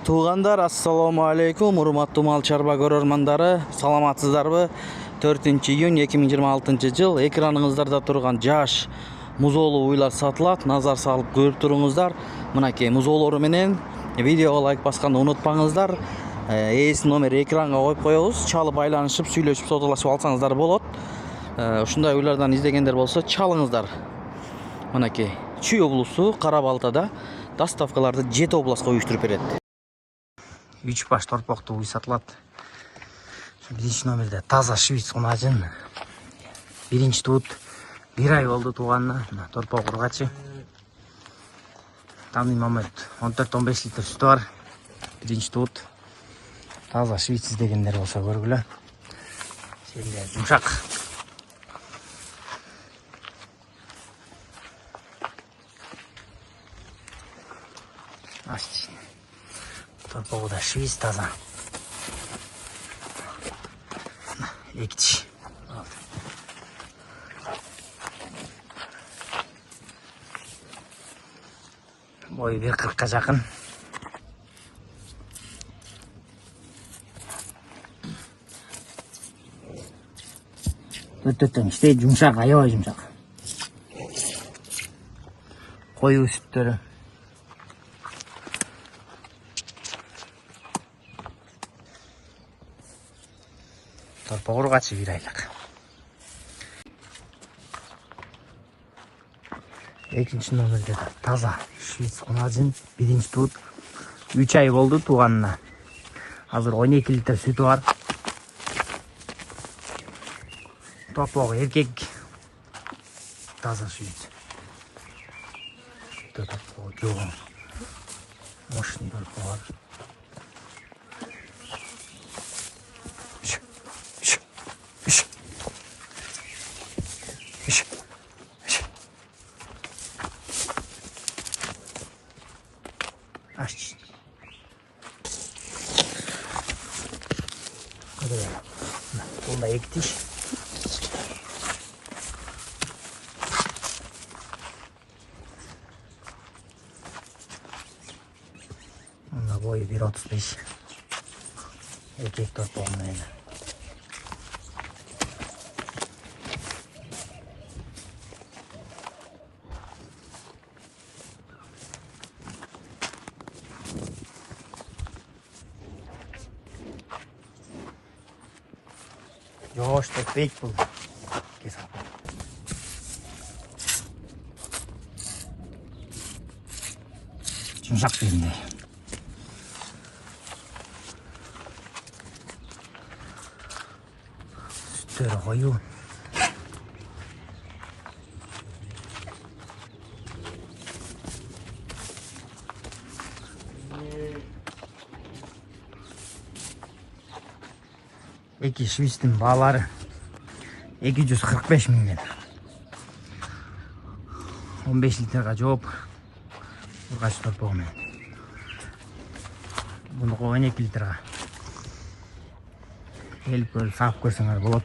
Туугандар, ассаламу алейкум, урматтуу мал чарба көрөрмандары, саламатсыздарбы? 4-июнь 2026 жыл экраныңыздарда турган жаш музоолуу уйлар сатылат. Назар салып көрүп туруңуздар. Мынакей музоолору менен видеого лайк басканды унутпаңыздар. Ээсинин номери экранга коюп коебуз. Чалып байланышып, сүйлөшүп, содалашып алсаңыздар болот. Ушундай уйлардан издегендер болсо чалыңыздар. Мынакей Чүй облусу Кара Балтада доставкаларды 7 областка уюштуруп берет. 3 баш торпоктуу уй сатылат. Биринчи номерде таза швейц кунажын. Биринчи туут 1 ай болду тууганына. Торпок ургачы. Данный момент 14-15 литр сүтү бар. Биринчи туут таза швейц дегендер болсо көргүлө. Сенде жумшак. Asti. Торпогу да швейц таза. Экчи. Бою 1.40-ка жакын. Өтөтөн иштейт, жумшак, аябай жумшак. Коюу сүттөрү. Торпок ургачы 1 айлык. Экинчи номерде таза швейц кунажын. Биринчи туут 3 ай болду тууганына. Азыр 12 литр сүтү бар. Торпок эркек. Таза швейц. Торпок жок. Мощный торпок бар. Aç. Bunda ektiş. Bunda boyu 1.35. Erkek torpağımla yine. Yoş topik bu. Kes abi. Yumuşak birinde. Sütleri koyun. Eki şviştin bağları 245 milyon. 15 litre job. Urgaç torpoğu men. Bunu 12 litre. Helip böyle saf koysanlar bolot.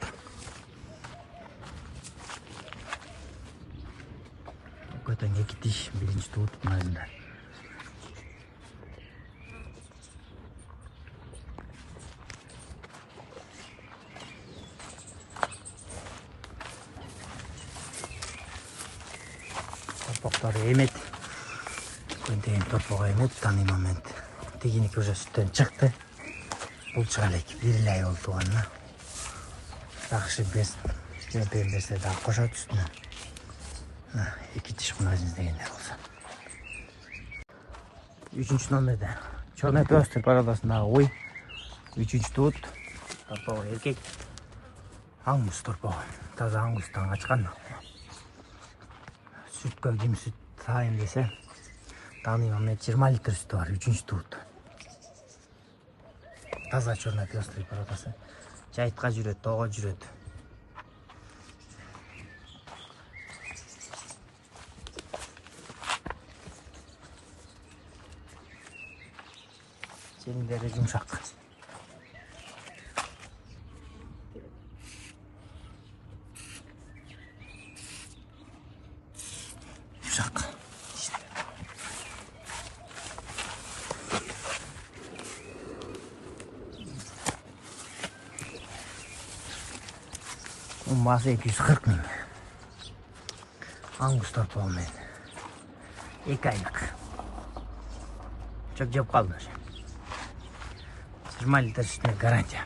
Koytan 2 diş birinci tutup nazında. Torpokları emet. Koyun torpoğu emet tani moment. Tekini köşe sütten çıktı. Bul çıkalek. 1 ay oldu anla. Takışı bez. Berberse daha koşat üstüne. 2 diş kunacınız degenler olsa. 3. nomerde. Çorna Pöster paradasındağı oy. 3. tuut. Torpoğu erkek. Angus torpoğu. Taza Angus'tan açkan. Süt kövdüm süt sayın dese. Tanıyım 20 litre sütü var. 3. tuut. Taza Çorna Pöster paradası. Çayıtka jüret, toğa jüret. Seninleri yumuşak. Yumuşak. Onun bası 240 bin. Angus torpağım ben. 2 aylık. Çok cep kaldı. 20 litre sütüne garanti.